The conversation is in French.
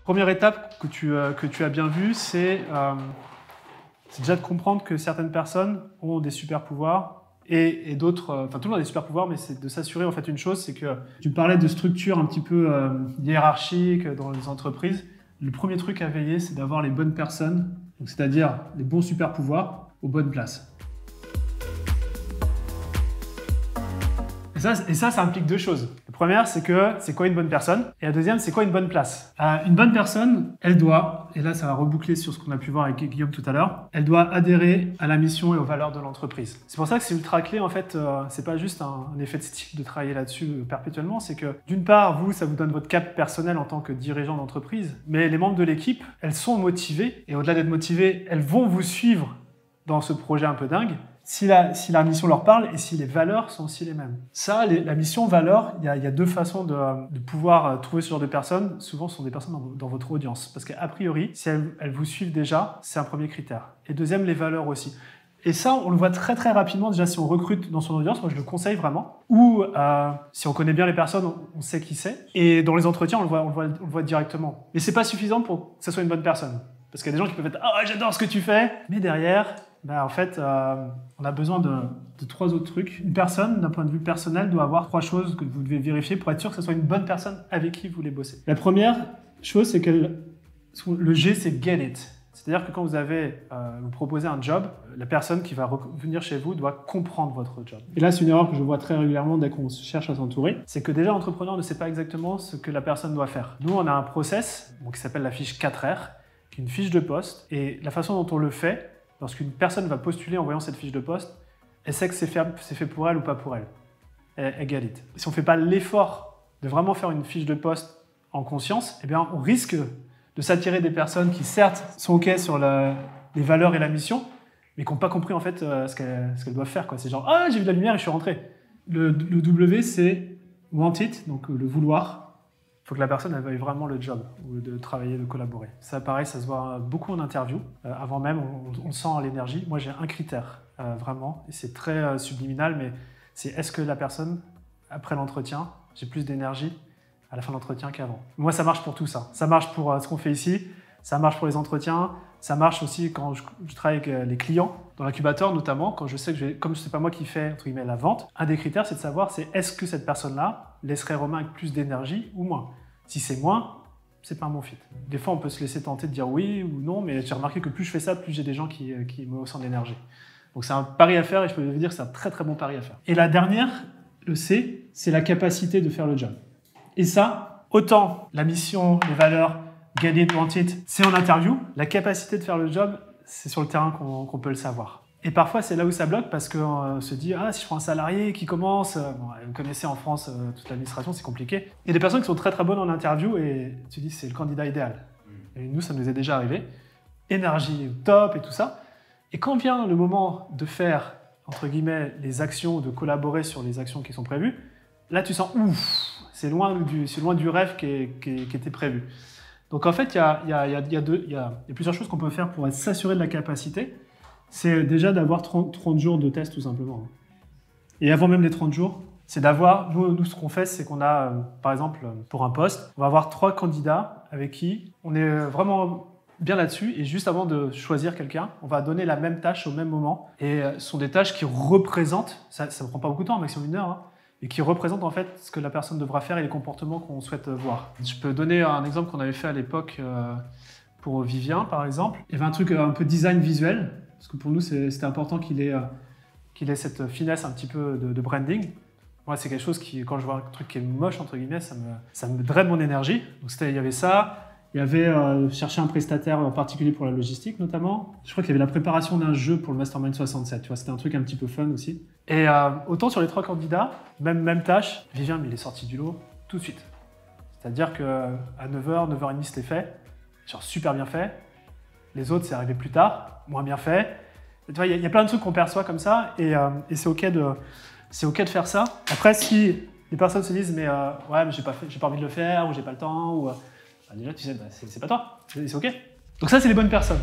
Première étape que tu as bien vue, c'est déjà de comprendre que certaines personnes ont des super pouvoirs et d'autres, enfin tout le monde a des super pouvoirs, mais c'est de s'assurer en fait une chose, c'est que tu parlais de structure un petit peu hiérarchique dans les entreprises. Le premier truc à veiller, c'est d'avoir les bonnes personnes, c'est-à-dire les bons super pouvoirs aux bonnes places. Et ça implique deux choses. La première, c'est quoi une bonne personne? Et la deuxième, c'est quoi une bonne place? Une bonne personne, elle doit, et là ça va reboucler sur ce qu'on a pu voir avec Guillaume tout à l'heure, elle doit adhérer à la mission et aux valeurs de l'entreprise. C'est pour ça que c'est ultra clé en fait, c'est pas juste un effet de style de travailler là-dessus perpétuellement, c'est que d'une part, ça vous donne votre cap personnel en tant que dirigeant d'entreprise, mais les membres de l'équipe, elles sont motivées, et au-delà d'être motivées, elles vont vous suivre dans ce projet un peu dingue, si la mission leur parle et si les valeurs sont aussi les mêmes. Ça, la mission valeur, il y a deux façons de pouvoir trouver ce genre de personnes. Souvent, ce sont des personnes dans votre audience. Parce qu'a priori, si elles vous suivent déjà, c'est un premier critère. Et deuxième, les valeurs aussi. Et ça, on le voit très très rapidement. Déjà, si on recrute dans son audience, moi je le conseille vraiment. Ou si on connaît bien les personnes, on sait qui c'est. Et dans les entretiens, on le voit directement. Mais c'est pas suffisant pour que ça soit une bonne personne. Parce qu'il y a des gens qui peuvent être « Ah, j'adore ce que tu fais !» Mais derrière, en fait, on a besoin de trois autres trucs. Une personne, d'un point de vue personnel, doit avoir trois choses que vous devez vérifier pour être sûr que ce soit une bonne personne avec qui vous voulez bosser. La première chose, c'est que le G, c'est « get it ». C'est-à-dire que quand vous proposez un job, la personne qui va venir chez vous doit comprendre votre job. Et là, c'est une erreur que je vois très régulièrement dès qu'on cherche à s'entourer. C'est que déjà, l'entrepreneur ne sait pas exactement ce que la personne doit faire. Nous, on a un process qui s'appelle la fiche 4R, qui est une fiche de poste. Et la façon dont on le fait, lorsqu'une personne va postuler en voyant cette fiche de poste, elle sait que c'est fait pour elle ou pas pour elle. Elle get it. Si on ne fait pas l'effort de vraiment faire une fiche de poste en conscience, eh bien, on risque de s'attirer des personnes qui, certes, sont OK sur les valeurs et la mission, mais qui n'ont pas compris en fait ce qu'elles doivent faire. C'est genre « Ah, j'ai vu de la lumière et je suis rentré ». Le W, c'est « want it », donc le vouloir. Il faut que la personne elle veuille vraiment le job, ou de travailler, de collaborer. Ça, pareil, ça se voit beaucoup en interview. Avant même, on sent l'énergie. Moi, j'ai un critère, vraiment, et c'est très subliminal, mais c'est est-ce que la personne, après l'entretien, j'ai plus d'énergie à la fin de l'entretien qu'avant. Moi, ça marche pour tout ça. Ça marche pour ce qu'on fait ici, ça marche pour les entretiens, ça marche aussi quand je travaille avec les clients, dans l'incubateur notamment, quand je sais que comme ce n'est pas moi qui fais entre guillemets, la vente, un des critères, c'est de savoir est-ce que cette personne-là laisserait Romain avec plus d'énergie ou moins. Si c'est moins, c'est pas un bon fit. Des fois, on peut se laisser tenter de dire oui ou non, mais j'ai remarqué que plus je fais ça, plus j'ai des gens qui me haussent en énergie. Donc c'est un pari à faire et je peux vous dire que c'est un très très bon pari à faire. Et la dernière, le C, c'est la capacité de faire le job. Et ça, autant la mission, les valeurs, get it, want it, c'est en interview. La capacité de faire le job, c'est sur le terrain qu'on peut le savoir. Et parfois, c'est là où ça bloque parce qu'on se dit « Ah, si je prends un salarié qui commence… » Vous connaissez en France toute l'administration, c'est compliqué. Il y a des personnes qui sont très très bonnes en interview et tu dis « C'est le candidat idéal. » Et nous, ça nous est déjà arrivé. Énergie top et tout ça. Et quand vient le moment de faire, entre guillemets, les actions, de collaborer sur les actions qui sont prévues, là, tu sens « Ouf !» C'est loin du rêve qui était prévu. Donc en fait, il y a plusieurs choses qu'on peut faire pour s'assurer de la capacité. C'est déjà d'avoir 30 jours de test tout simplement. Et avant même les 30 jours, c'est d'avoir, nous ce qu'on fait, c'est qu'on a, par exemple, pour un poste, on va avoir 3 candidats avec qui on est vraiment bien là-dessus. Et juste avant de choisir quelqu'un, on va donner la même tâche au même moment. Et ce sont des tâches qui représentent, ça ne prend pas beaucoup de temps, maximum 1 heure, et qui représentent en fait ce que la personne devra faire et les comportements qu'on souhaite voir. Je peux donner un exemple qu'on avait fait à l'époque pour Vivien, par exemple. Il y avait un truc un peu design visuel. Parce que pour nous, c'était important qu'il ait cette finesse un petit peu de branding. Moi, c'est quelque chose qui, quand je vois un truc qui est moche, entre guillemets, ça me draine mon énergie. Donc il y avait ça. Il y avait chercher un prestataire en particulier pour la logistique, notamment. Je crois qu'il y avait la préparation d'un jeu pour le Mastermind 67. Tu vois, c'était un truc un petit peu fun aussi. Et autant sur les 3 candidats, même tâche, Vivien, il est sorti du lot tout de suite. C'est-à-dire qu'à 9h, 9h30, c'était fait. Genre super bien fait. Les autres, c'est arrivé plus tard, moins bien fait. Tu vois, il y a plein de trucs qu'on perçoit comme ça et c'est OK de faire ça. Après, si les personnes se disent « mais ouais, mais j'ai pas envie de le faire » ou « j'ai pas le temps » ou déjà, tu sais, c'est pas toi, c'est OK. Donc ça, c'est les bonnes personnes.